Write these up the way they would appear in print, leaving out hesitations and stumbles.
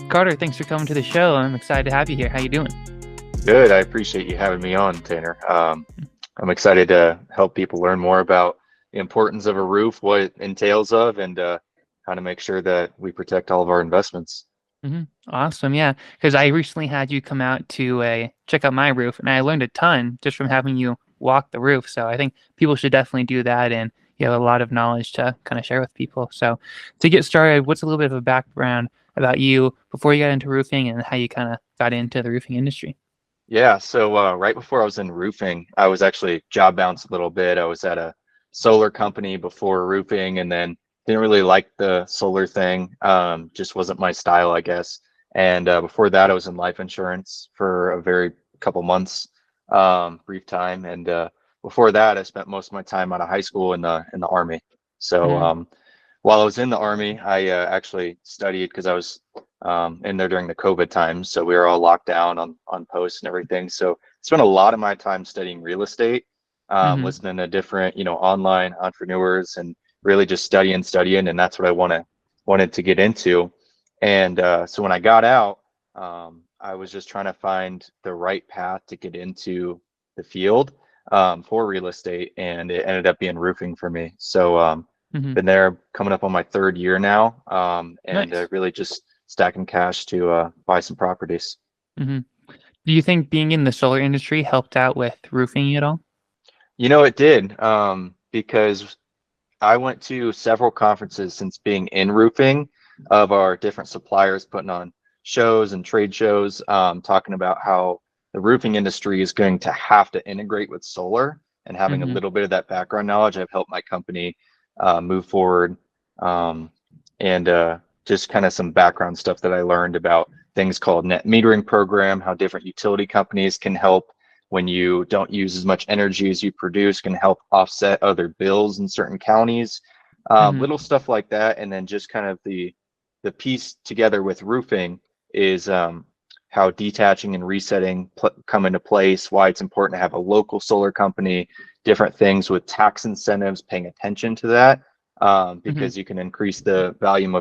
Carter, thanks for coming to the show. I'm excited to have you here. How you doing? Good. I appreciate you having me on, Tanner. I'm excited to help people learn more about the importance of a roof, what it entails of, and how to make sure that we protect all of our investments. Awesome, yeah. Because I recently had you come out to check out my roof, and I learned a ton just from having you walk the roof. So I think people should definitely do that, and you have a lot of knowledge to kind of share with people. So to get started, what's a little bit of a background about you before you got into roofing and how you kind of got into the roofing industry? Yeah, so right before I was in roofing, I was actually job bounced a little bit. I was at a solar company before roofing, and then didn't really like the solar thing. Just wasn't my style, I guess. And before that, I was in life insurance for a very couple months, brief time. And before that, I spent most of my time out of high school in the Army. So Mm-hmm. while I was in the Army, I actually studied because I was in there during the COVID times. So we were all locked down on posts and everything. So I spent a lot of my time studying real estate, Mm-hmm. listening to different, online entrepreneurs and really just studying. And that's what I wanted to get into. And so when I got out, I was just trying to find the right path to get into the field for real estate. And it ended up being roofing for me. So Mm-hmm. been there coming up on my third year now, and Nice. really just stacking cash to buy some properties. Mm-hmm. Do you think being in the solar industry helped out with roofing at all? It did, because I went to several conferences since being in roofing of our different suppliers putting on shows and trade shows, talking about how the roofing industry is going to have to integrate with solar, and having a Mm-hmm. little bit of that background knowledge, I've helped my company move forward. Um, and just kind of some background stuff that I learned about things called net metering program, how different utility companies can help when you don't use as much energy as you produce, can help offset other bills in certain counties, Mm-hmm. little stuff like that. And then just kind of the piece together with roofing is how detaching and resetting come into place, why it's important to have a local solar company, different things with tax incentives, paying attention to that, Mm-hmm. because you can increase the value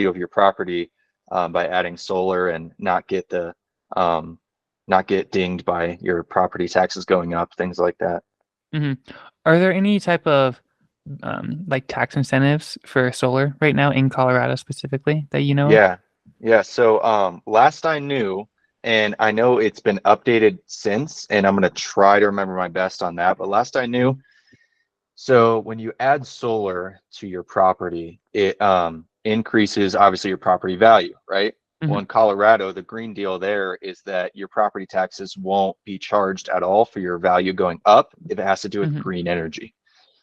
of your property by adding solar and um, not get dinged by your property taxes going up, things like that. Hmm. Are there any type of like tax incentives for solar right now in Colorado specifically that you know of? Yeah, yeah. So last I knew, and I know it's been updated since, and I'm gonna try to remember my best on that. But last I knew, so when you add solar to your property, it increases obviously your property value, right? Well, Hmm. in Colorado, the green deal there is that your property taxes won't be charged at all for your value going up if it has to do with Hmm. green energy.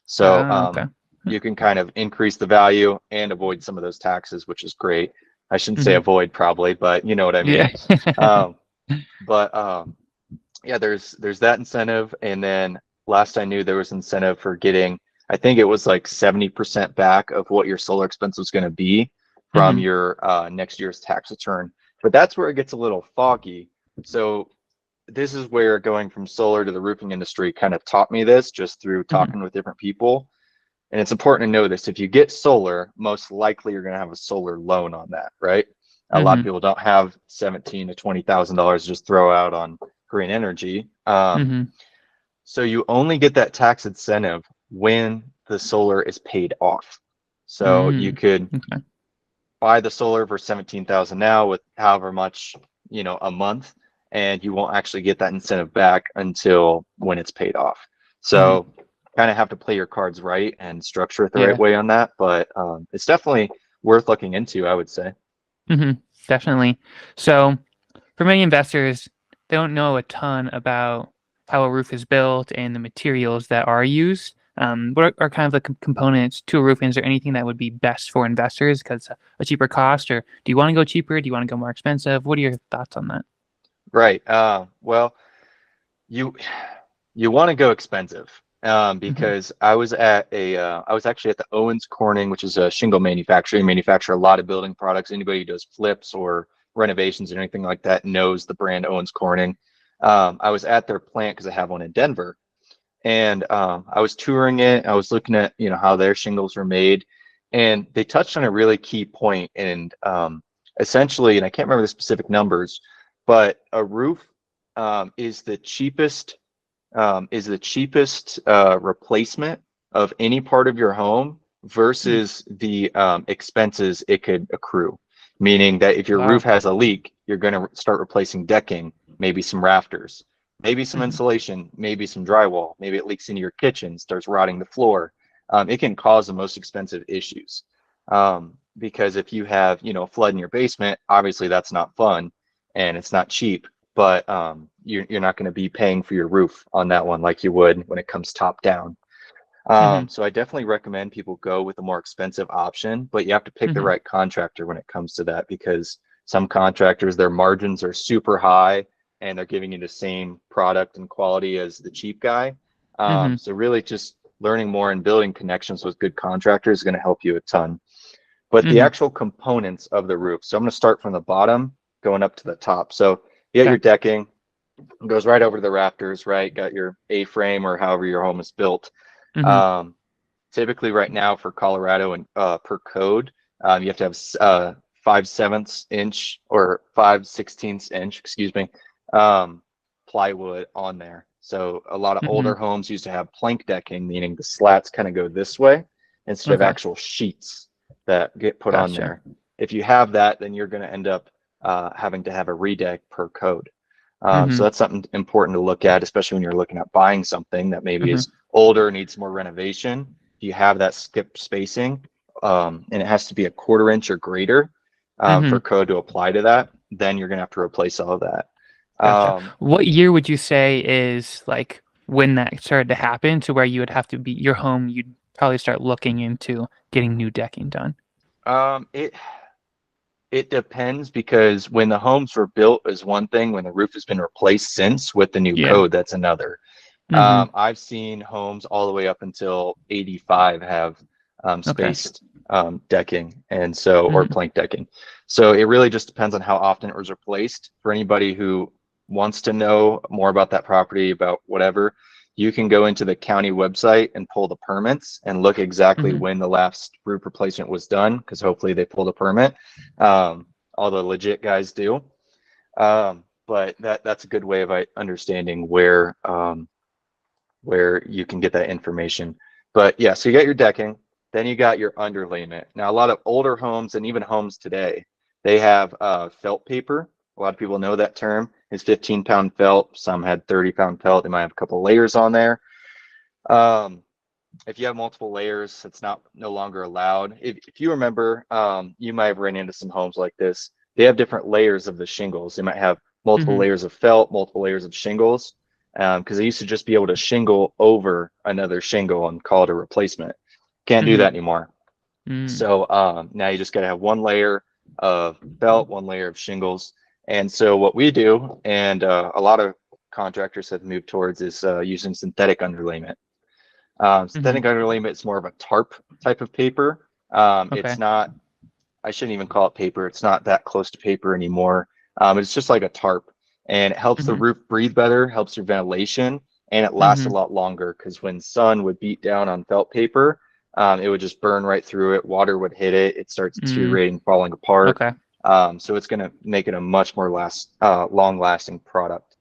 So Ah, okay. you can kind of increase the value and avoid some of those taxes, which is great. I shouldn't say Hmm. avoid probably, but you know what I Yeah. mean. Um, but yeah, there's that incentive, and then last I knew there was incentive for getting, I think it was like 70% back of what your solar expense was going to be from Hmm. your next year's tax return. But that's where it gets a little foggy. So this is where going from solar to the roofing industry kind of taught me this just through Hmm. talking with different people. And it's important to know this. If you get solar, most likely you're going to have a solar loan on that, right? A lot of Hmm. people don't have 17 to $20,000 to just throw out on green energy. Hmm. So you only get that tax incentive when the solar is paid off. So you Mm. could Okay. buy the solar for 17,000 now with however much, a month, and you won't actually get that incentive back until when it's paid off. Hmm. So kind of have to play your cards right and structure it the right Yeah. way on that. But it's definitely worth looking into, I would say. Hmm. Definitely. So for many investors, they don't know a ton about how a roof is built and the materials that are used. What are kind of the components to a roof? And is there anything that would be best for investors because a cheaper cost, or do you want to go cheaper? Do you want to go more expensive? What are your thoughts on that? Right. Well, you you want to go expensive, Hmm. because I was actually at the Owens Corning, which is a shingle manufacturer. They manufacture a lot of building products. Anybody who does flips or renovations or anything like that knows the brand Owens Corning. I was at their plant because I have one in Denver, and I was touring it. I was looking at how their shingles were made, and they touched on a really key point, and essentially, and I can't remember the specific numbers, but a roof is the cheapest replacement of any part of your home Mm. versus the expenses it could accrue. Meaning that if your roof Wow. has a leak, you're going to start replacing decking, maybe some rafters, maybe some Hmm. insulation, maybe some drywall, maybe it leaks into your kitchen, starts rotting the floor. It can cause the most expensive issues. Because if you have, a flood in your basement, obviously that's not fun and it's not cheap, but you're not going to be paying for your roof on that one like you would when it comes top down. Hmm. So I definitely recommend people go with a more expensive option, but you have to pick the Hmm. right contractor when it comes to that, because some contractors, their margins are super high and they're giving you the same product and quality as the cheap guy. Hmm. So really just learning more and building connections with good contractors is going to help you a ton. But the Hmm. actual components of the roof. So I'm going to start from the bottom going up to the top. So you got Okay. your decking, goes right over to the rafters, right? Got your A-frame or however your home is built. Hmm. Um, Typically right now for Colorado and per code, you have to have 5/7 inch or 5/16 inch, excuse me, um, plywood on there. So a lot of Hmm. older homes used to have plank decking, meaning the slats kind of go this way instead of Okay. actual sheets that get put on Gotcha. there. If you have that, then you're going to end up having to have a redeck per code. So Hmm. that's something important to look at, especially when you're looking at buying something that maybe Hmm. is older, needs more renovation. If you have that skip spacing, and it has to be a 1/4 inch or greater for Hmm. code to apply to that, then you're going to have to replace all of that. Gotcha. Um, What year would you say is like when that started to happen to where you would have to be your home, you'd probably start looking into getting new decking done? um, it it depends, because when the homes were built is one thing, when the roof has been replaced since with the new Yeah. code, that's another. Hmm. I've seen homes all the way up until 85 have Okay. spaced decking, and so, or Hmm. plank decking. So it really just depends on how often it was replaced. For anybody who wants to know more about that property, about whatever, you can go into the county website and pull the permits and look exactly Hmm. when the last roof replacement was done, because hopefully they pulled a permit. All the legit guys do. But that's a good way of understanding where you can get that information. But yeah, so you got your decking, then you got your underlayment. Now, a lot of older homes and even homes today, they have felt paper. A lot of people know that term. It's 15-pound felt. Some had 30-pound felt. They might have a couple layers on there. Um, if you have multiple layers, it's not no longer allowed. If you remember, you might have ran into some homes like this. They have different layers of the shingles. They might have multiple Hmm. layers of felt, multiple layers of shingles, because they used to just be able to shingle over another shingle and call it a replacement. Can't do Hmm. that anymore. Mm. So now you just got to have one layer of felt, one layer of shingles. And so what we do, and a lot of contractors have moved towards, is using synthetic underlayment. Hmm. Synthetic underlayment is more of a tarp type of paper. It's Okay. not, I shouldn't even call it paper. It's not that close to paper anymore. It's just like a tarp, and it helps the Hmm. roof breathe better, helps your ventilation, and it lasts a Hmm. lot longer, because when sun would beat down on felt paper, it would just burn right through it. Water would hit it. It starts Mm. deteriorating, falling apart. Okay. So it's going to make it a much more long lasting product.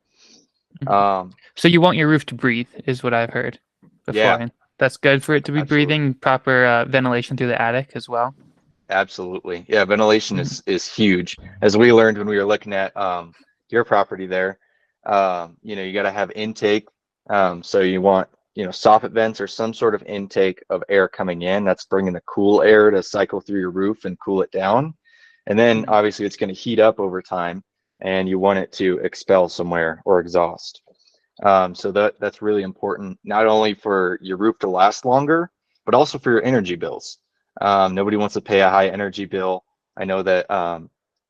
Mhm. Um, So you want your roof to breathe, is what I've heard yeah, beforehand. That's good for it to be absolutely. breathing, proper ventilation through the attic as well. Absolutely. Yeah, ventilation Hmm. is huge. As we learned when we were looking at your property there, you got to have intake. So you want, soffit vents or some sort of intake of air coming in. That's bringing the cool air to cycle through your roof and cool it down. And then Hmm. obviously it's going to heat up over time, and you want it to expel somewhere or exhaust. So that's really important, not only for your roof to last longer, but also for your energy bills. Nobody wants to pay a high energy bill. I know that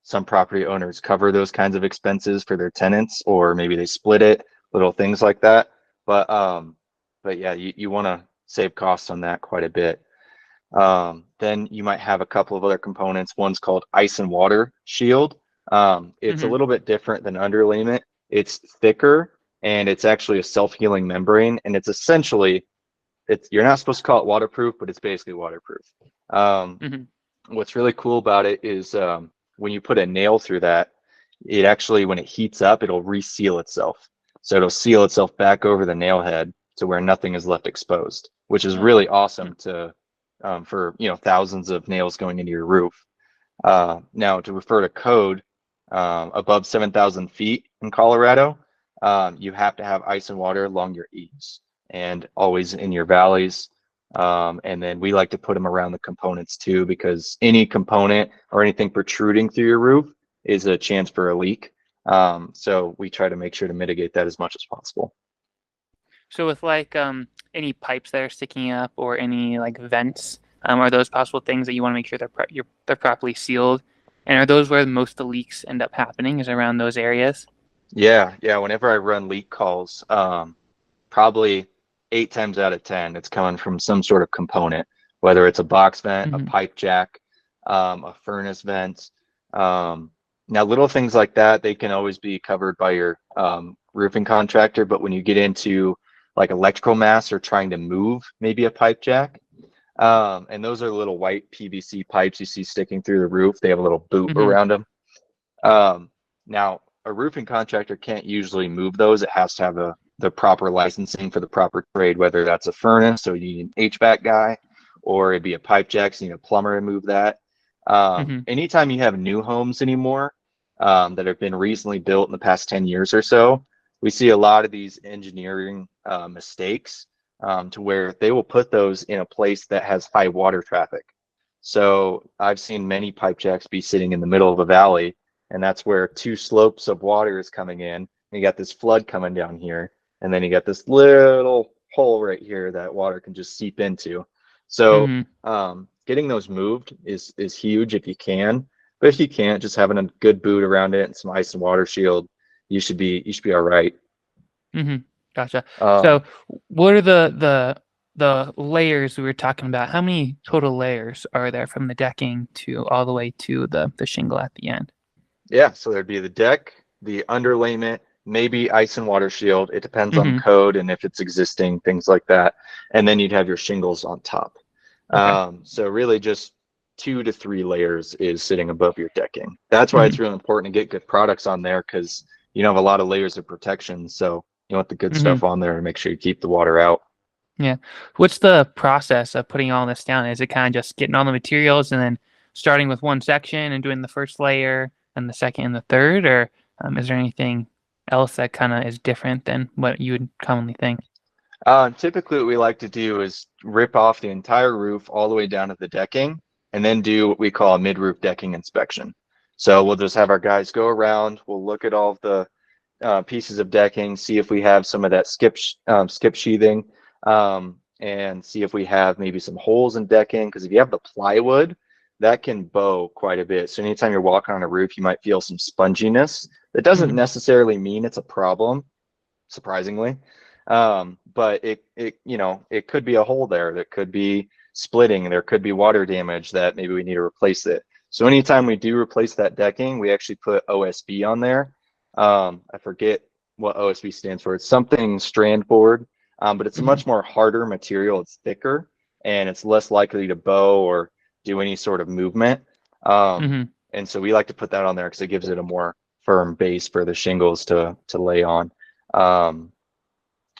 some property owners cover those kinds of expenses for their tenants, or maybe they split it, little things like that. But yeah, you want to save costs on that quite a bit. Then you might have a couple of other components. One's called ice and water shield. It's a Hmm. little bit different than underlayment. It's thicker, and it's actually a self-healing membrane, and it's essentially, you're not supposed to call it waterproof, but it's basically waterproof. Um, Hmm. what's really cool about it is when you put a nail through that, it actually, when it heats up, it'll reseal itself. So it'll seal itself back over the nail head to where nothing is left exposed, which is Oh. really awesome to for thousands of nails going into your roof. Now, to refer to code, above 7,000 feet in Colorado, you have to have ice and water along your eaves and always in your valleys. And then we like to put them around the components too, because any component or anything protruding through your roof is a chance for a leak. So we try to make sure to mitigate that as much as possible. So with like any pipes that are sticking up or any like vents, are those possible things that you want to make sure they're properly sealed? And are those where most of the leaks end up happening, is around those areas? Yeah, yeah. Whenever I run leak calls, probably 8 times out of 10, it's coming from some sort of component, whether it's a box vent, a Hmm. pipe jack, a furnace vent. Now, little things like that, they can always be covered by your roofing contractor. But when you get into like electrical mass or trying to move maybe a pipe jack, and those are little white PVC pipes you see sticking through the roof. They have a little boot Hmm. around them. Now, a roofing contractor can't usually move those. It has to have the proper licensing for the proper trade, whether that's a furnace, so you need an HVAC guy, or it'd be a pipe jack, so you need a plumber to move that. Hmm. Anytime you have new homes anymore that have been recently built in the past 10 years or so, we see a lot of these engineering mistakes to where they will put those in a place that has high water traffic. So I've seen many pipe jacks be sitting in the middle of a valley, and that's where two slopes of water is coming in. You got this flood coming down here, and then you got this little hole right here that water can just seep into. So Hmm. getting those moved is huge if you can, but if you can't, just having a good boot around it and some ice and water shield, you should be all right. Hmm. Gotcha. Um, So what are the layers we were talking about? How many total layers are there from the decking to all the way to the shingle at the end? Yeah, so there'd be the deck, the underlayment, maybe ice and water shield. It depends on Hmm. code and if it's existing, things like that. And then you'd have your shingles on top. Okay. So really just 2 to 3 layers is sitting above your decking. That's why it's Hmm. really important to get good products on there because you have a lot of layers of protection. So you want the good Hmm. stuff on there to make sure you keep the water out. Yeah. What's the process of putting all this down? Is it kind of just getting all the materials and then starting with one section and doing the first layer and the second and the third, or is there anything else that kind of is different than what you would commonly think? Typically, what we like to do is rip off the entire roof all the way down to the decking, and then do what we call a mid-roof decking inspection. So we'll just have our guys go around. We'll look at all of the pieces of decking, see if we have some of that skip sheathing, and see if we have maybe some holes in decking. Because if you have the plywood, that can bow quite a bit. So anytime you're walking on a roof, you might feel some sponginess. That doesn't Hmm. necessarily mean it's a problem, surprisingly. But it could be a hole there. That could be splitting. There could be water damage that maybe we need to replace it. So anytime we do replace that decking, we actually put OSB on there. I forget what OSB stands for. It's something strand board, but it's a Hmm. much more harder material. It's thicker and it's less likely to bow or do any sort of movement. Um, Hmm. and so we like to put that on there because it gives it a more firm base for the shingles to lay on. Um,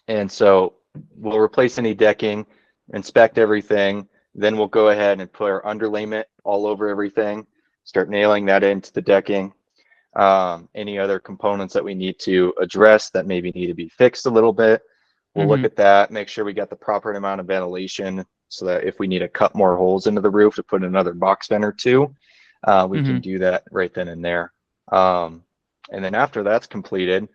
and so we'll replace any decking, inspect everything, then we'll go ahead and put our underlayment all over everything, start nailing that into the decking. Any other components that we need to address that maybe need to be fixed a little bit, we'll look Hmm. at that, make sure we got the proper amount of ventilation so that if we need to cut more holes into the roof to put another box vent or two, we can Hmm. do that right then and there. Um, and then after that's completed,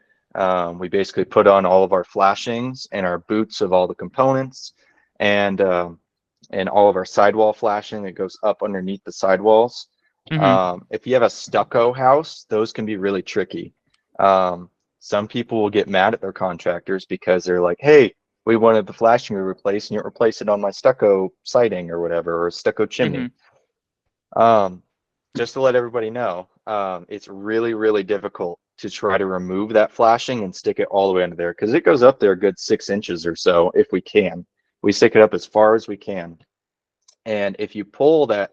we basically put on all of our flashings and our boots of all the components and all of our sidewall flashing that goes up underneath the sidewalls. Hmm. If you have a stucco house, those can be really tricky. Some people will get mad at their contractors because they're like, hey, we wanted the flashing replaced and you replace it on my stucco siding or whatever, or stucco Hmm. chimney. Um, just to let everybody know, it's really, really difficult to try to remove that flashing and stick it all the way under there because it goes up there a good 6 inches or so if we can. We stick it up as far as we can. And if you pull that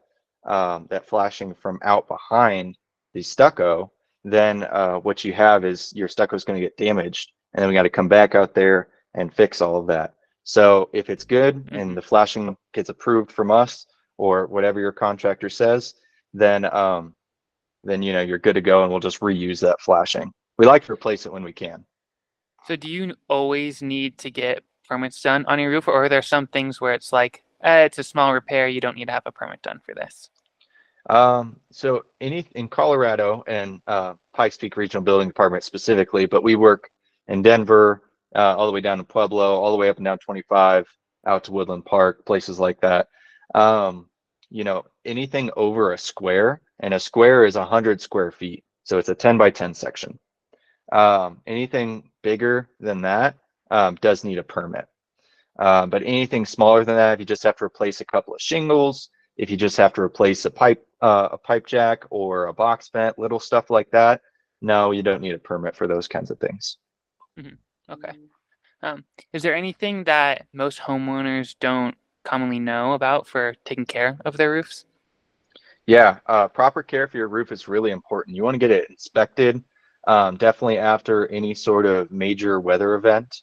flashing from out behind, the stucco, then what you have is your stucco is going to get damaged, and then we got to come back out there and fix all of that. So if it's good and Hmm. the flashing gets approved from us or whatever your contractor says, then you're good to go, and we'll just reuse that flashing. We like to replace it when we can. So do you always need to get permits done on your roof, or are there some things where it's like, it's a small repair, you don't need to have a permit done for this? So any in Colorado and Pikes Peak Regional Building Department specifically, but we work in Denver, all the way down to Pueblo, all the way up and down 25, out to Woodland Park, places like that. Anything over a square, and a square is 100 square feet, so it's a 10 by 10 section. Anything bigger than that does need a permit. But anything smaller than that, if you just have to replace a couple of shingles, if you just have to replace a pipe jack or a box vent, little stuff like that, no, you don't need a permit for those kinds of things. Hmm. Okay. Is there anything that most homeowners don't commonly know about for taking care of their roofs? Yeah, proper care for your roof is really important. You want to get it inspected, definitely after any sort of major weather event,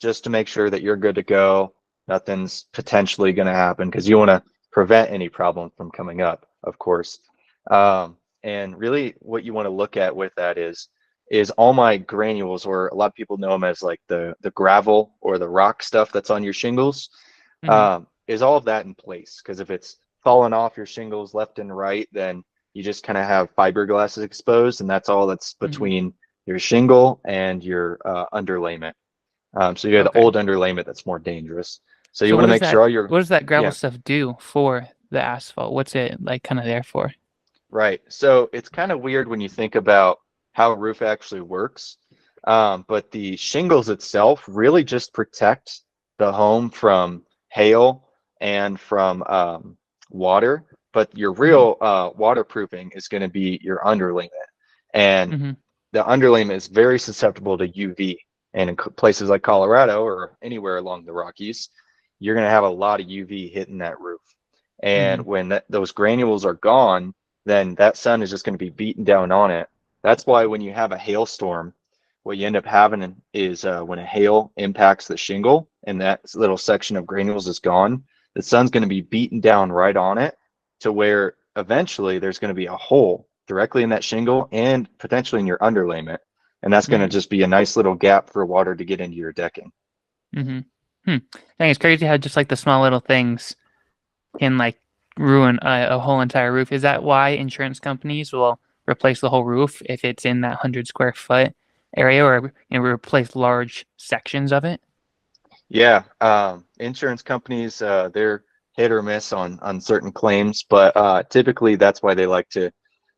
just to make sure that you're good to go. Nothing's potentially going to happen because you want to prevent any problem from coming up, of course. And really, what you want to look at with that is all my granules, or a lot of people know them as like the gravel or the rock stuff that's on your shingles, Hmm. is all of that in place? Because if it's falling off your shingles left and right, then you just kind of have fiberglass exposed, and that's all that's Hmm. between your shingle and your underlayment. So you have the Okay. old underlayment that's more dangerous. So you So want to make sure all your, what does that gravel yeah, stuff do for the asphalt? What's it like kind of there for? right. So it's kind of weird when you think about how a roof actually works. But the shingles itself really just protect the home from hail and from water. But your Hmm. real waterproofing is going to be your underlayment. And Hmm. the underlayment is very susceptible to UV. And in places like Colorado or anywhere along the Rockies, you're going to have a lot of UV hitting that roof. Hmm. And when those granules are gone, then that sun is just going to be beating down on it. That's why when you have a hailstorm, what you end up having is when a hail impacts the shingle and that little section of granules is gone, the sun's going to be beaten down right on it to where eventually there's going to be a hole directly in that shingle and potentially in your underlayment. And that's going to Hmm. just be a nice little gap for water to get into your decking. Hmm. Hmm. I think it's crazy how just like the small little things can like ruin a whole entire roof. Is that why insurance companies will replace the whole roof if it's in that 100 square foot area, or replace large sections of it? Yeah, insurance companies, they're hit or miss on certain claims, but typically that's why they like to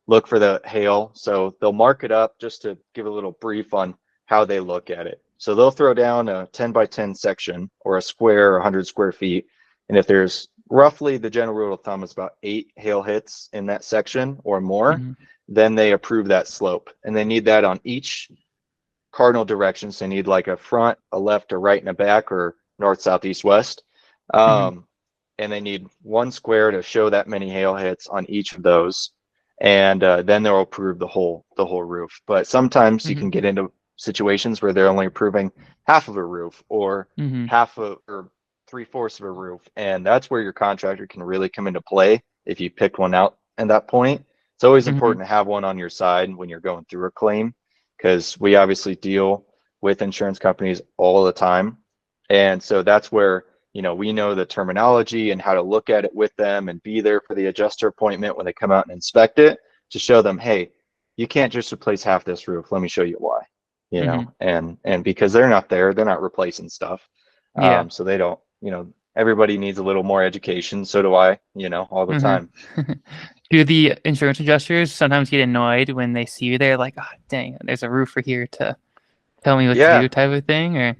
look for the hail. So they'll mark it up just to give a little brief on how they look at it. So they'll throw down a 10 by 10 section or a square, 100 square feet. And if there's roughly, the general rule of thumb is about 8 hail hits in that section or more, Hmm. then they approve that slope. And they need that on each cardinal directions. They need like a front, a left, a right, and a back, or north, south, east, west. Hmm. Um, and they need one square to show that many hail hits on each of those, and then they'll approve the whole roof. But sometimes you Hmm. can get into situations where they're only approving half of a roof or Hmm. half of or three-fourths of a roof, and that's where your contractor can really come into play if you pick one out at that point. It's always Hmm. important to have one on your side when you're going through a claim, because we obviously deal with insurance companies all the time. And so that's where, we know the terminology and how to look at it with them and be there for the adjuster appointment when they come out and inspect it to show them, hey, you can't just replace half this roof. Let me show you why. Hmm. And because they're not there, they're not replacing stuff. Yeah. So they don't, everybody needs a little more education. So do I, all the Hmm. time. Do the insurance adjusters sometimes get annoyed when they see you there, like, oh, dang, there's a roofer here to tell me what to Yeah. do, type of thing? Or,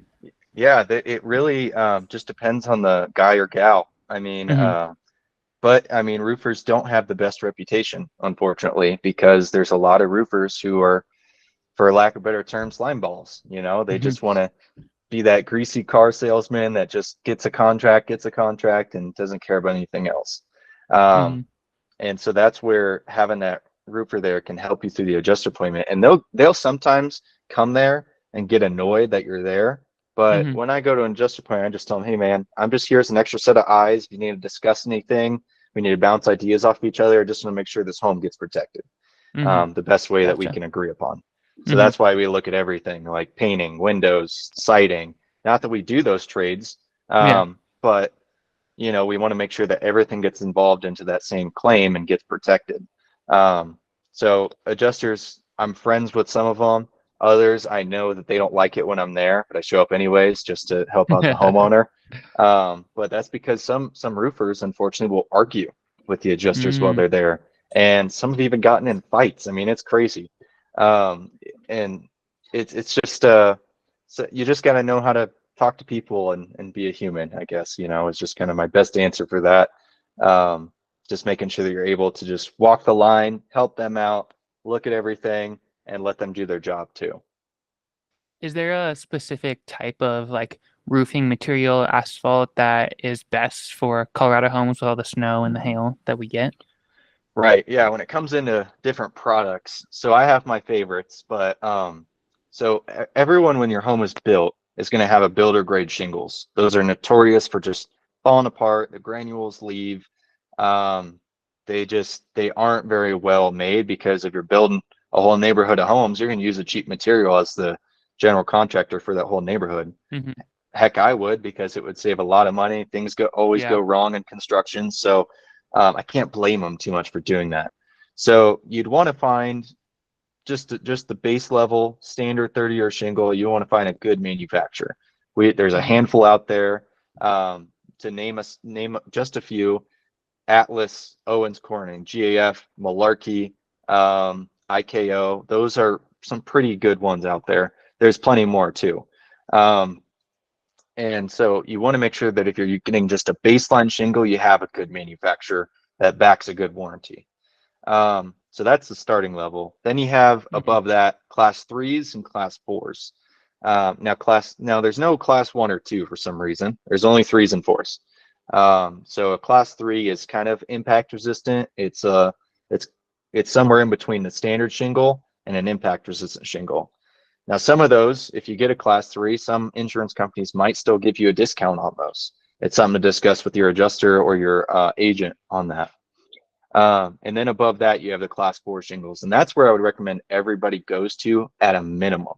Yeah, it really just depends on the guy or gal. I mean, hmm. but I mean, roofers don't have the best reputation, unfortunately, because there's a lot of roofers who are, for lack of better term, slime balls. They Hmm. just want to be that greasy car salesman that just gets a contract, and doesn't care about anything else. Um, Hmm. and so that's where having that roofer there can help you through the adjuster appointment, and they'll sometimes come there and get annoyed that you're there. But Hmm. when I go to an adjuster appointment, I just tell them, hey man, I'm just here as an extra set of eyes. If you need to discuss anything, we need to bounce ideas off of each other. I just want to make sure this home gets protected Hmm. the best way that we Gotcha. can agree upon. So Hmm. that's why we look at everything like painting, windows, siding. Not that we do those trades, Yeah. but we want to make sure that everything gets involved into that same claim and gets protected. Um, so adjusters, I'm friends with some of them. Others, I know that they don't like it when I'm there, but I show up anyways just to help out the homeowner. But that's because some roofers, unfortunately, will argue with the adjusters while Mm. they're there, and some have even gotten in fights. I mean, it's crazy, um, and it's just so you just got to know how to talk to people and be a human, I guess, is just kind of my best answer for that. Um, just making sure that you're able to just walk the line, help them out, look at everything, and let them do their job too. Is there a specific type of like roofing material, asphalt that is best for Colorado homes with all the snow and the hail that we get? Right. Yeah. When it comes into different products, so I have my favorites, but everyone when your home is built is going to have a builder grade shingles. Those are notorious for just falling apart. The granules leave. Um, they aren't very well made because if you're building a whole neighborhood of homes, you're going to use a cheap material as the general contractor for that whole neighborhood. Hmm. Heck, I would, because it would save a lot of money. Things always Yeah. go wrong in construction, so I can't blame them too much for doing that. So you'd want to find just the base level standard 30-year shingle. You want to find a good manufacturer. There's a Hmm. handful out there. To name just a few: Atlas, Owens Corning, GAF, Malarkey, IKO. Those are some pretty good ones out there. There's plenty more too. Um, and so you want to make sure that if you're getting just a baseline shingle, you have a good manufacturer that backs a good warranty. So that's the starting level. Then you have Hmm. above that class threes and class fours. Now there's no class one or two for some reason. There's only threes and fours. So a class three is kind of impact resistant. It's it's somewhere in between the standard shingle and an impact resistant shingle. Now, some of those, if you get a class three, some insurance companies might still give you a discount on those. It's something to discuss with your adjuster or your agent on that. And then above that, you have the class four shingles, and that's where I would recommend everybody goes to at a minimum.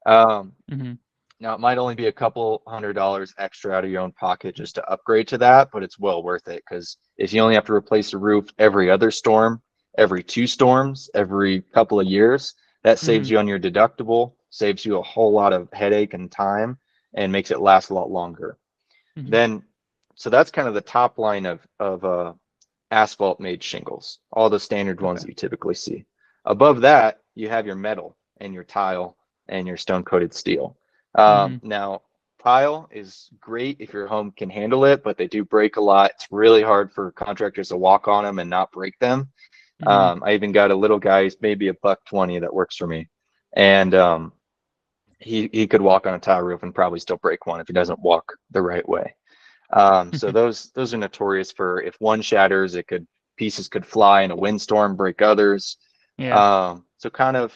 Um, Hmm. Now, it might only be a couple $100 extra out of your own pocket just to upgrade to that, but it's well worth it, because if you only have to replace the roof every other storm, every two storms, every couple of years, that saves Hmm. you on your deductible, saves you a whole lot of headache and time, and makes it last a lot longer. Hmm. Then, so that's kind of the top line of asphalt made shingles, all the standard ones Okay. that you typically see. Above that, you have your metal and your tile and your stone coated steel. Hmm. Now, tile is great if your home can handle it, but they do break a lot. It's really hard for contractors to walk on them and not break them. Hmm. I even got a little guy, he's maybe a buck 20, that works for me, and he could walk on a tile roof and probably still break one if he doesn't walk the right way. So those are notorious for, if one shatters, pieces could fly in a windstorm, break others. Yeah. So kind of,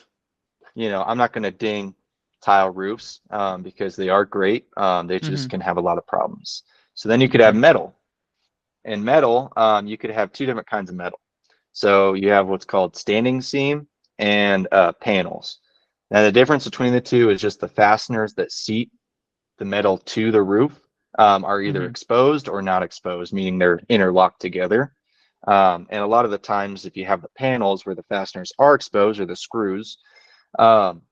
I'm not going to ding tile roofs because they are great. They just Hmm. can have a lot of problems. So then you could have Hmm. metal. And metal, you could have two different kinds of metal. So you have what's called standing seam and panels. Now the difference between the two is just the fasteners that seat the metal to the roof are either Hmm. exposed or not exposed, meaning they're interlocked together. And a lot of the times, if you have the panels where the fasteners are exposed, or the screws, um,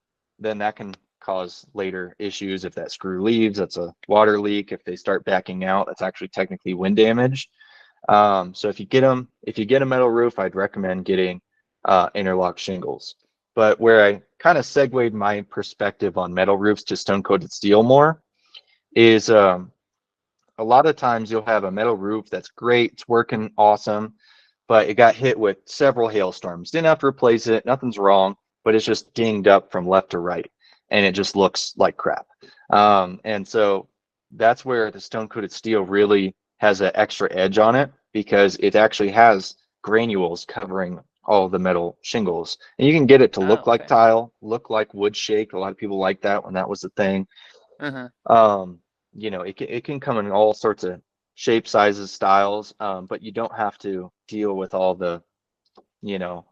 then that can cause later issues. If that screw leaves, that's a water leak. If they start backing out, that's actually technically wind damage. So if you get a metal roof, I'd recommend getting interlock shingles. But where I kind of segued my perspective on metal roofs to stone coated steel more is a lot of times you'll have a metal roof that's great, it's working awesome, but it got hit with several hailstorms. Didn't have to replace it, nothing's wrong, but it's just dinged up from left to right, and it just looks like crap. And so that's where the stone coated steel really has an extra edge on it, because it actually has granules covering all the metal shingles. And you can get it to Oh, look like okay. tile, look like wood shake. A lot of people like that when that was the thing. Uh-huh. Um, it can come in all sorts of shapes, sizes, styles, but you don't have to deal with all the,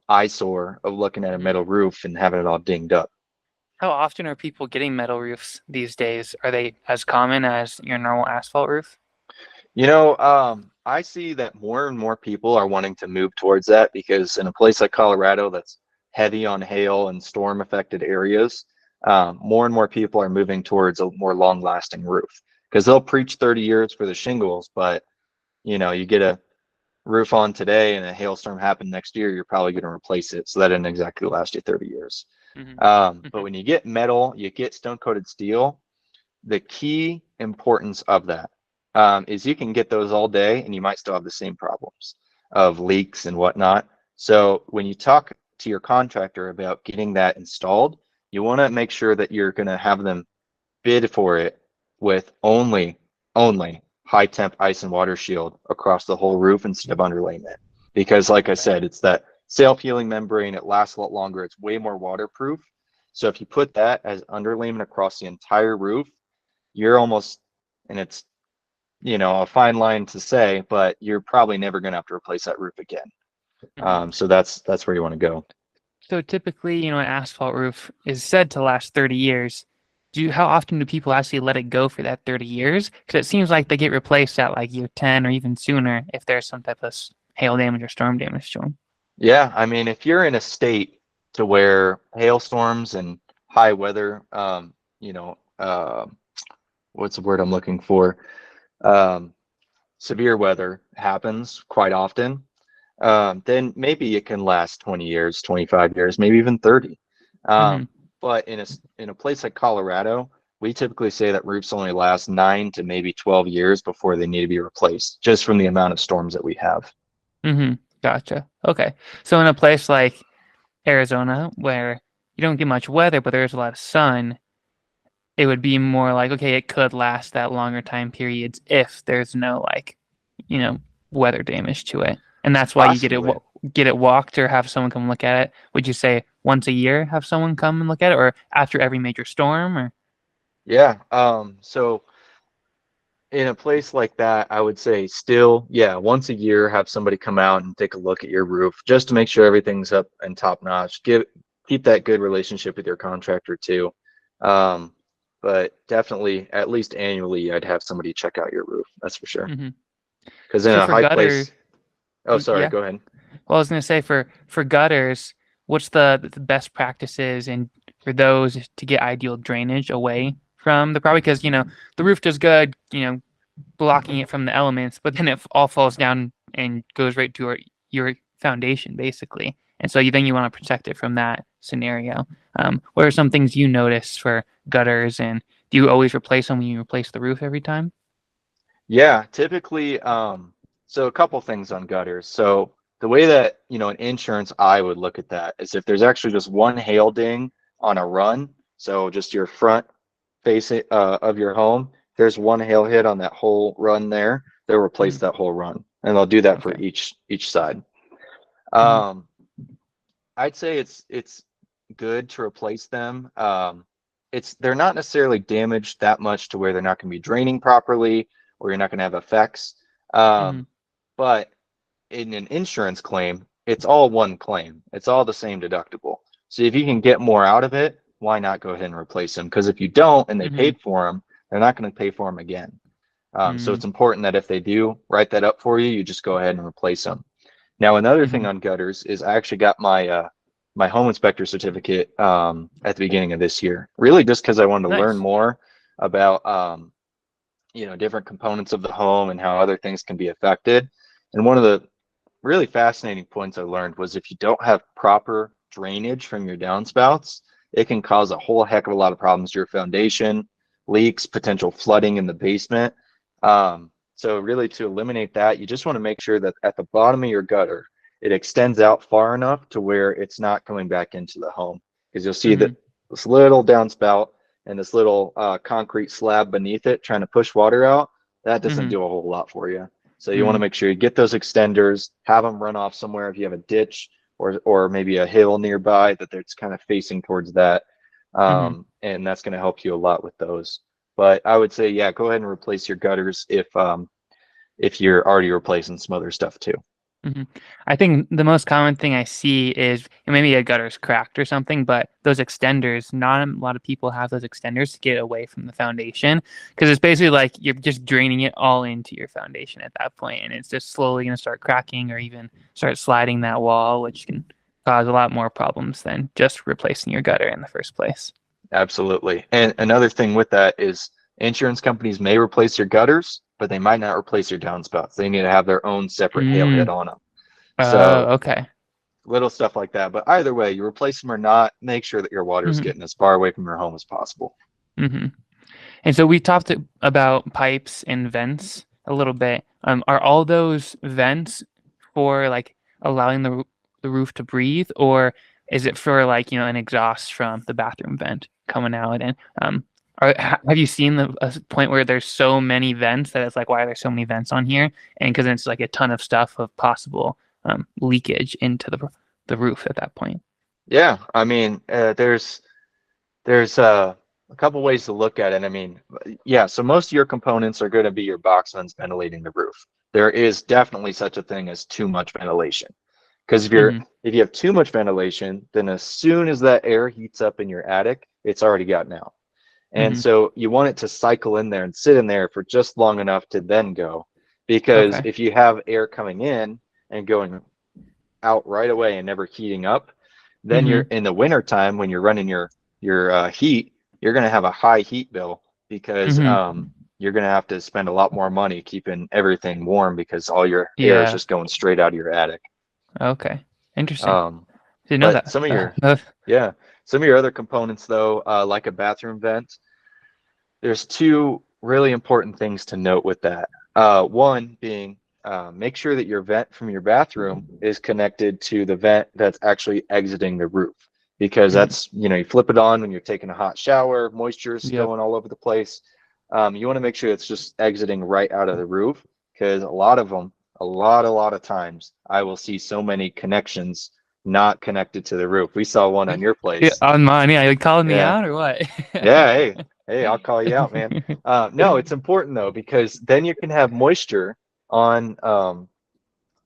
eyesore of looking at a Hmm. metal roof and having it all dinged up. How often are people getting metal roofs these days? Are they as common as your normal asphalt roof? I see that more and more people are wanting to move towards that because in a place like Colorado that's heavy on hail and storm affected areas, more and more people are moving towards a more long lasting roof because they'll preach 30 years for the shingles, but you get a roof on today and a hailstorm happened next year, you're probably going to replace it. So that didn't exactly last you 30 years. Hmm. But Hmm. when you get metal, you get stone coated steel, the key importance of that is you can get those all day and you might still have the same problems of leaks and whatnot. So when you talk to your contractor about getting that installed, you want to make sure that you're going to have them bid for it with only high temp ice and water shield across the whole roof instead of underlayment. Because like I Okay. said, it's that self-healing membrane, it lasts a lot longer, it's way more waterproof. So if you put that as underlayment across the entire roof, you're almost, and it's, a fine line to say, but you're probably never going to have to replace that roof again. Hmm. So that's where you want to go. So typically, an asphalt roof is said to last 30 years. How often do people actually let it go for that 30 years? Because it seems like they get replaced at like year 10 or even sooner if there's some type of hail damage or storm damage to them. Yeah, I mean, if you're in a state to where hailstorms and high weather, what's the word I'm looking for? Um, Severe weather happens quite often, then maybe it can last 20 years, 25 years, maybe even 30. Hmm. But in a place like Colorado, we typically say that roofs only last 9 to maybe 12 years before they need to be replaced, just from the amount of storms that we have. Hmm. Gotcha. Okay. So in a place like Arizona where you don't get much weather, but there's a lot of sun, it would be more like, okay, it could last that longer time periods if there's no like, you know, weather damage to it. And that's why you Possibly. get it walked or have someone come look at it. Would you say once a year have someone come and look at it or after every major storm or Yeah. So in a place like that, I would say still, yeah, once a year, have somebody come out and take a look at your roof just to make sure everything's up and top notch. Keep that good relationship with your contractor too. Um, but definitely, at least annually, I'd have somebody check out your roof. That's for sure. hmm. Because in So a for high gutter, place, oh, sorry, yeah. go ahead. Well, I was gonna say for gutters, what's the best practices and for those to get ideal drainage away from the property? Because the roof does good, blocking it from the elements, but then it all falls down and goes right to your foundation basically. And so then you want to protect it from that scenario. What are some things you notice for gutters, and do you always replace them when you replace the roof every time? Yeah, typically, so a couple things on gutters. So the way that, an insurance I would look at that is if there's actually just one hail ding on a run, so just your front face of your home, there's one hail hit on that whole run there, they'll replace Hmm. that whole run, and they'll do that for Okay. each side. Hmm. Um, I'd say it's good to replace them. They're not necessarily damaged that much to where they're not going to be draining properly or you're not going to have effects. Hmm. Um, but in an insurance claim, it's all one claim. It's all the same deductible. So if you can get more out of it, why not go ahead and replace them? Because if you don't and they Hmm. paid for them, they're not going to pay for them again. So Hmm. it's important that if they do write that up for you, you just go ahead and replace them. Now, another thing Hmm. on gutters is I actually got my home inspector certificate at the beginning of this year, really just because I wanted to learn Nice. more about different components of the home and how other things can be affected. And one of the really fascinating points I learned was if you don't have proper drainage from your downspouts, it can cause a whole heck of a lot of problems to your foundation, leaks, potential flooding in the basement. So really to eliminate that, you just want to make sure that at the bottom of your gutter, it extends out far enough to where it's not coming back into the home. Because you'll see that Hmm. this little downspout and this little concrete slab beneath it trying to push water out, that doesn't Hmm. do a whole lot for you. So you want to Hmm. make sure you get those extenders, have them run off somewhere if you have a ditch or maybe a hill nearby that it's kind of facing towards that. Hmm. And that's going to help you a lot with those. But I would say, yeah, go ahead and replace your gutters if you're already replacing some other stuff too. Hmm. I think the most common thing I see is maybe a gutter's cracked or something, but those extenders, not a lot of people have those extenders to get away from the foundation because it's basically like you're just draining it all into your foundation at that point, and it's just slowly going to start cracking or even start sliding that wall, which can cause a lot more problems than just replacing your gutter in the first place. Absolutely. And another thing with that is insurance companies may replace your gutters, but they might not replace your downspouts. They need to have their own separate hail Mm. head on them. Oh, So okay. little stuff like that. But either way, you replace them or not, make sure that your water is Hmm. getting as far away from your home as possible. Hmm. And so we talked about pipes and vents a little bit. Are all those vents for like allowing the roof to breathe, or is it for like an exhaust from the bathroom vent coming out? And have you seen a point where there's so many vents that it's like, why are there so many vents on here? And because it's like a ton of stuff of possible leakage into the roof at that point. Yeah, I mean, there's a couple ways to look at it. I mean, yeah, so most of your components are going to be your box vents ventilating the roof. There is definitely such a thing as too much ventilation. Because Hmm. if you have too much ventilation, then as soon as that air heats up in your attic, it's already gotten out. And Hmm. so you want it to cycle in there and sit in there for just long enough to then go. Because Okay. if you have air coming in and going out right away and never heating up, then you're Hmm. in the winter time when you're running your heat, you're going to have a high heat bill because Hmm. you're going to have to spend a lot more money keeping everything warm because all your air is Yeah. just going straight out of your attic. Okay. Interesting. Um, Didn't know but that. some of your yeah, some of your other components though, like a bathroom vent, there's two really important things to note with that. One being make sure that your vent from your bathroom is connected to the vent that's actually exiting the roof because Mhm. that's, you flip it on when you're taking a hot shower, moisture's Yep. going all over the place. You want to make sure it's just exiting right out of the roof because a lot of them, a lot of times, I will see so many connections not connected to the roof. We saw one on your Yeah, place. on mine. Yeah, you calling me Yeah. out or what? Yeah, hey, I'll call you out, man. No, it's important though because then you can have moisture on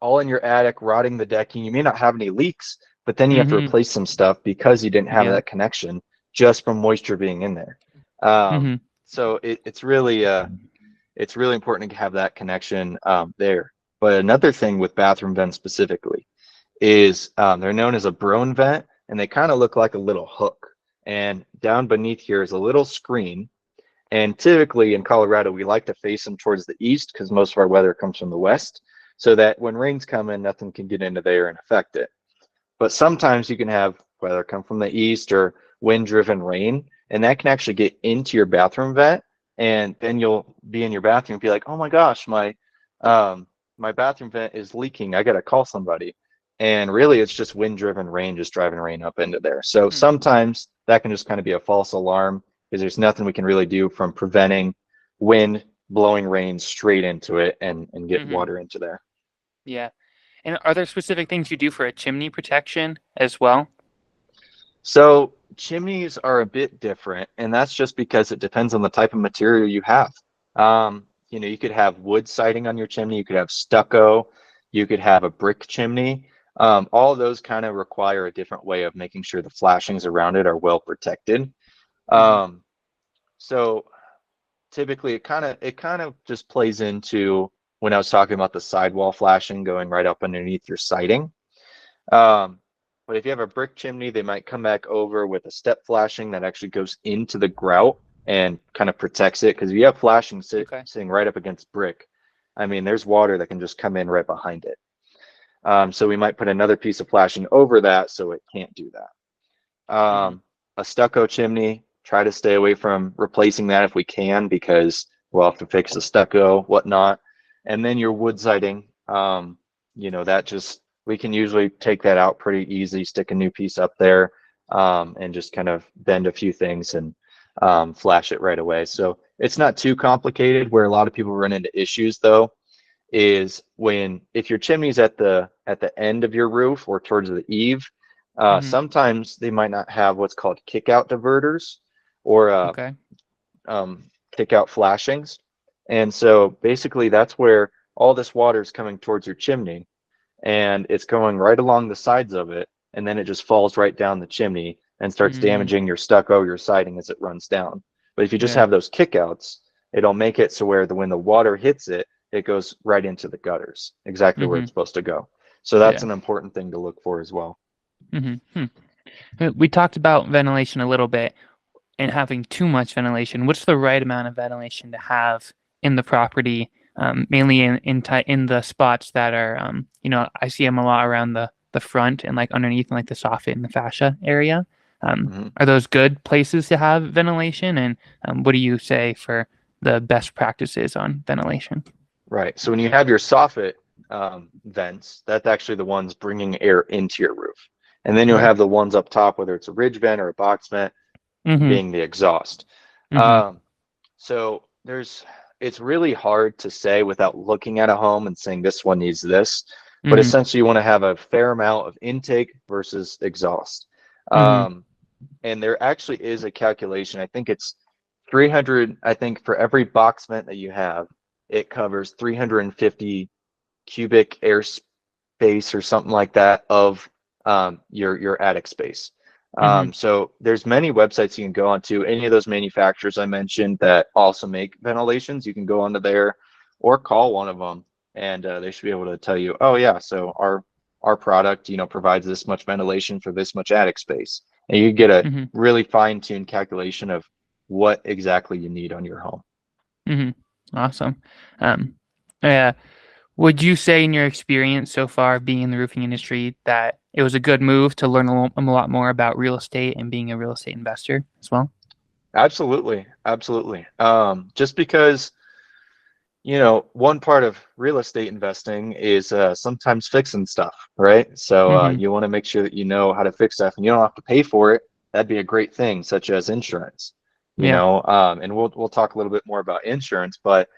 all in your attic, rotting the decking. You may not have any leaks, but then you have to Hmm. replace some stuff because you didn't have Yeah. that connection just from moisture being in there. Um, Hmm. so it's really important to have that connection there. But another thing with bathroom vents specifically is they're known as a Broan vent, and they kind of look like a little hook. And down beneath here is a little screen. And typically in Colorado, we like to face them towards the east because most of our weather comes from the west, so that when rains come in, nothing can get into there and affect it. But sometimes you can have weather come from the east or wind-driven rain, and that can actually get into your bathroom vent, and then you'll be in your bathroom and be like, "Oh my gosh, my bathroom vent is leaking. I gotta call somebody." And really, it's just wind-driven rain just driving rain up into there. So sometimes that can just kind of be a false alarm because there's nothing we can really do from preventing wind blowing rain straight into it and get Hmm. water into there. Yeah. And are there specific things you do for a chimney protection as well? So chimneys are a bit different, and that's just because it depends on the type of material you have. You could have wood siding on your chimney, you could have stucco, you could have a brick chimney. All of those kind of require a different way of making sure the flashings around it are well protected. Hmm. Um, so typically it kind of just plays into when I was talking about the sidewall flashing going right up underneath your siding. Um, but if you have a brick chimney, they might come back over with a step flashing that actually goes into the grout and kind of protects it. Because if you have flashing Okay. sitting right up against brick, I mean, there's water that can just come in right behind it. So we might put another piece of flashing over that so it can't do that. Hmm. A stucco chimney, try to stay away from replacing that if we can because we'll have to fix the stucco, whatnot. And then your wood siding, that just, we can usually take that out pretty easy, stick a new piece up there, and just kind of bend a few things and flash it right away. So it's not too complicated. Where a lot of people run into issues though is when if your chimney's at the end of your roof or towards the eave, Hmm. sometimes they might not have what's called kick out diverters or Okay. kick out flashings. And so basically that's where all this water is coming towards your chimney and it's going right along the sides of it, and then it just falls right down the chimney and starts Mm, damaging your stucco, your siding as it runs down. But if you just yeah. have those kickouts, it'll make it so where when the water hits it, it goes right into the gutters, exactly where Hmm. it's supposed to go. So that's Yeah. an important thing to look for as well. Hmm. We talked about ventilation a little bit and having too much ventilation. What's the right amount of ventilation to have in the property, mainly in the spots that are, I see them a lot around the front and like underneath like the soffit and the fascia area. Mhm. Are those good places to have ventilation? And what do you say for the best practices on ventilation? Right. So when you have your soffit vents, that's actually the ones bringing air into your roof. And then you'll Okay. have the ones up top, whether it's a ridge vent or a box vent, Mm-hmm. being the exhaust. Mm-hmm. Um, so it's really hard to say without looking at a home and saying this one needs this, but Mm-hmm. essentially you want to have a fair amount of intake versus exhaust. Mm-hmm. Um, and there actually is a calculation. I think it's 300. I think for every box vent that you have, it covers 350 cubic air space or something like that of your attic space. Mm-hmm. So there's many websites you can go onto. Any of those manufacturers I mentioned that also make ventilations, you can go onto there or call one of them, and they should be able to tell you, oh yeah, so our product, provides this much ventilation for this much attic space, and you get a Mm-hmm. really fine-tuned calculation of what exactly you need on your home. Mm-hmm. Awesome. Um, yeah. Would you say, in your experience so far being in the roofing industry, that it was a good move to learn a lot more about real estate and being a real estate investor as well? Absolutely, absolutely. Just because one part of real estate investing is sometimes fixing stuff, right? So Mm-hmm. you want to make sure that you know how to fix stuff and you don't have to pay for it. That'd be a great thing, such as insurance, Yeah. and we'll talk a little bit more about insurance, but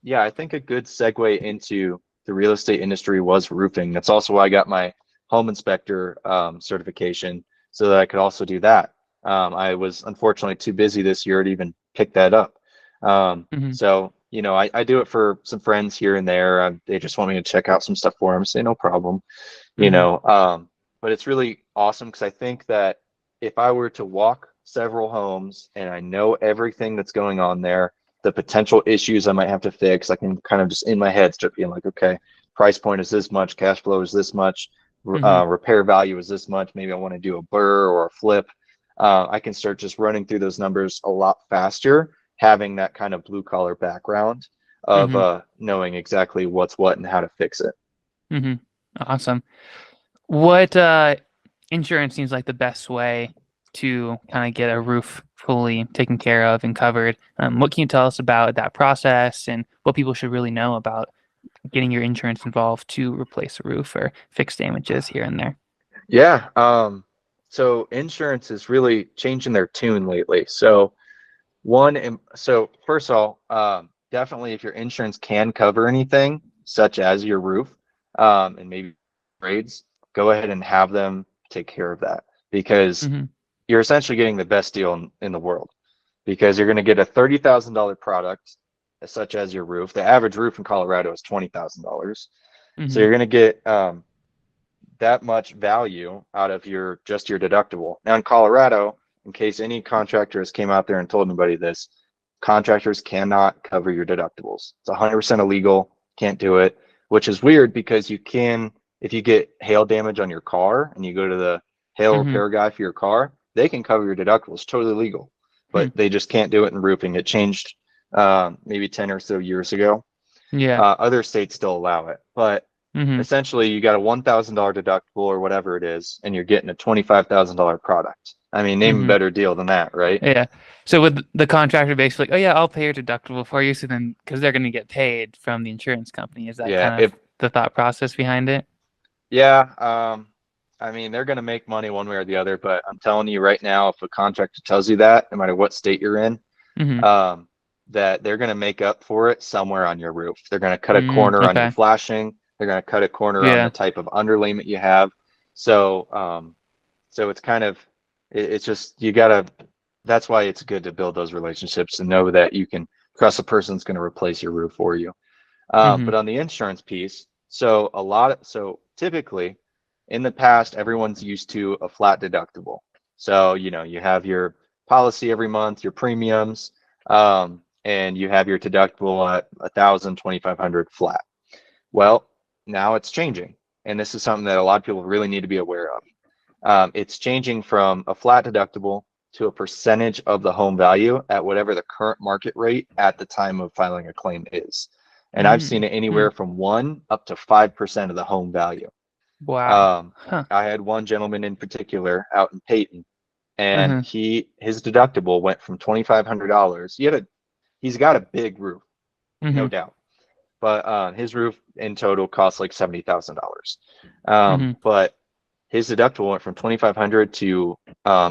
yeah, I think a good segue into the real estate industry was roofing. That's also why I got my home inspector certification so that I could also do that. I was unfortunately too busy this year to even pick that up. Mm-hmm. So, I do it for some friends here and there. They just want me to check out some stuff for them. Say no problem, you Mm-hmm. know. Um, but it's really awesome because I think that if I were to walk several homes and I know everything that's going on there, the potential issues I might have to fix, I can kind of just in my head start being like, okay, price point is this much, cash flow is this much, Mm-hmm. repair value is this much. Maybe I want to do a burr or a flip. I can start just running through those numbers a lot faster, having that kind of blue collar background of Mm-hmm. knowing exactly what's what and how to fix it. Mm-hmm. Awesome. What insurance seems like the best way to kind of get a roof fully taken care of and covered? What can you tell us about that process and what people should really know about getting your insurance involved to replace a roof or fix damages here and there? Yeah. So insurance is really changing their tune lately. So first of all, definitely if your insurance can cover anything, such as your roof, and maybe grades, go ahead and have them take care of that because Mm-hmm. you're essentially getting the best deal in the world because you're going to get a $30,000 product, such as your roof. The average roof in Colorado is $20,000. So Mm-hmm. you're going to get that much value out of your deductible. Now in Colorado, in case any contractors came out there and told anybody this, contractors cannot cover your deductibles. It's 100% illegal. Can't do it, which is weird because you can, if you get hail damage on your car and you go to the hail Mm-hmm. repair guy for your car, they can cover your deductibles. Totally legal, Hmm. but they just can't do it in roofing. It changed maybe 10 or so years ago. Yeah. Other states still allow it, but Mm-hmm. essentially you got a $1,000 deductible or whatever it is, and you're getting a $25,000 product. I mean, name a Mm-hmm. better deal than that, right? Yeah. So with the contractor basically, oh yeah, I'll pay your deductible for you. So then, because they're going to get paid from the insurance company, is that Yeah, kind if of the thought process behind it? yeah, I mean they're gonna make money one way or the other, but I'm telling you right now, if a contractor tells you that, no matter what state you're in, Mm-hmm. um, that they're going to make up for it somewhere on your roof. They're going to cut a corner on your Okay. flashing. They're going to cut a corner on the Yeah. type of underlayment you have. So, so it's kind of, it's just, you gotta, that's why it's good to build those relationships and know that you can trust a person's going to replace your roof for you. But Mhm. on the insurance piece, so typically in the past, everyone's used to a flat deductible. So, you have your policy every month, your premiums, and you have your deductible at 1,000, 2,500 flat. Well, now it's changing. And this is something that a lot of people really need to be aware of. It's changing from a flat deductible to a percentage of the home value at whatever the current market rate at the time of filing a claim is. And I've seen Mm. it anywhere Mm. from 1 up to 5% of the home value. Wow. Um, Huh. I had one gentleman in particular out in Peyton, and Uh-huh. his deductible went from $2,500. He's got a big roof, no Mhm. doubt, but his roof in total cost like $70,000. Mhm. But his deductible went from 2,500 to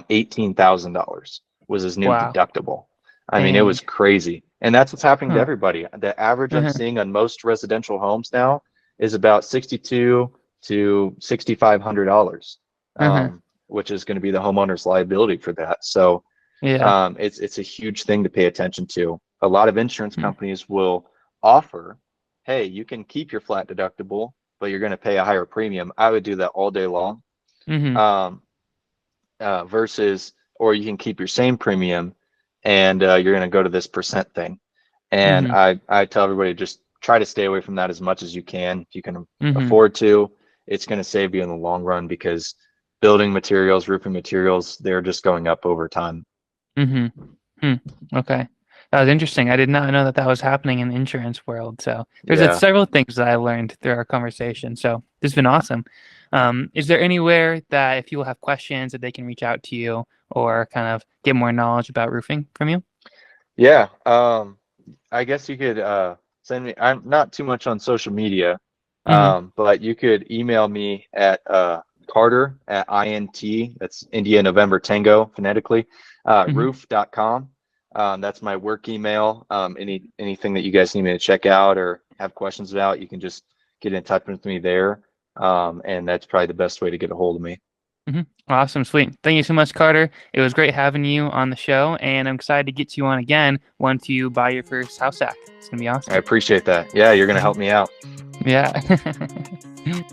$18,000 was his new Wow. deductible. I mean, it Dang. was crazy, and that's what's happening to Huh. everybody. The average I'm Uh-huh. seeing on most residential homes now is about 62 to $6,500, Uh-huh. which is going to be the homeowner's liability for that. So Yeah. it's a huge thing to pay attention to. A lot of insurance Mm. companies will offer, hey, you can keep your flat deductible, but you're going to pay a higher premium. I would do that all day long. Mhm. Um, Versus, or you can keep your same premium and you're going to go to this percent thing. And Mhm. I tell everybody just try to stay away from that as much as you can. If you can Mhm. afford to, it's going to save you in the long run because building materials, roofing materials, they're just going up over time. Mhm. Hmm. Okay. That was interesting. I did not know that that was happening in the insurance world. So there's Yeah. several things that I learned through our conversation. So this has been awesome. Is there anywhere that if people have questions that they can reach out to you or kind of get more knowledge about roofing from you? Yeah. I guess you could send me, I'm not too much on social media, Mm-hmm. but you could email me at Carter at INT, that's India November Tango phonetically, Mm-hmm. roof.com. That's my work email. Anything that you guys need me to check out or have questions about, you can just get in touch with me there. And that's probably the best way to get a hold of me. Mm-hmm. Awesome. Sweet. Thank you so much, Carter. It was great having you on the show, and I'm excited to get you on again once you buy your first house hack. It's gonna be I awesome. appreciate that. Yeah, you're going to Mhm. help me out. Yeah.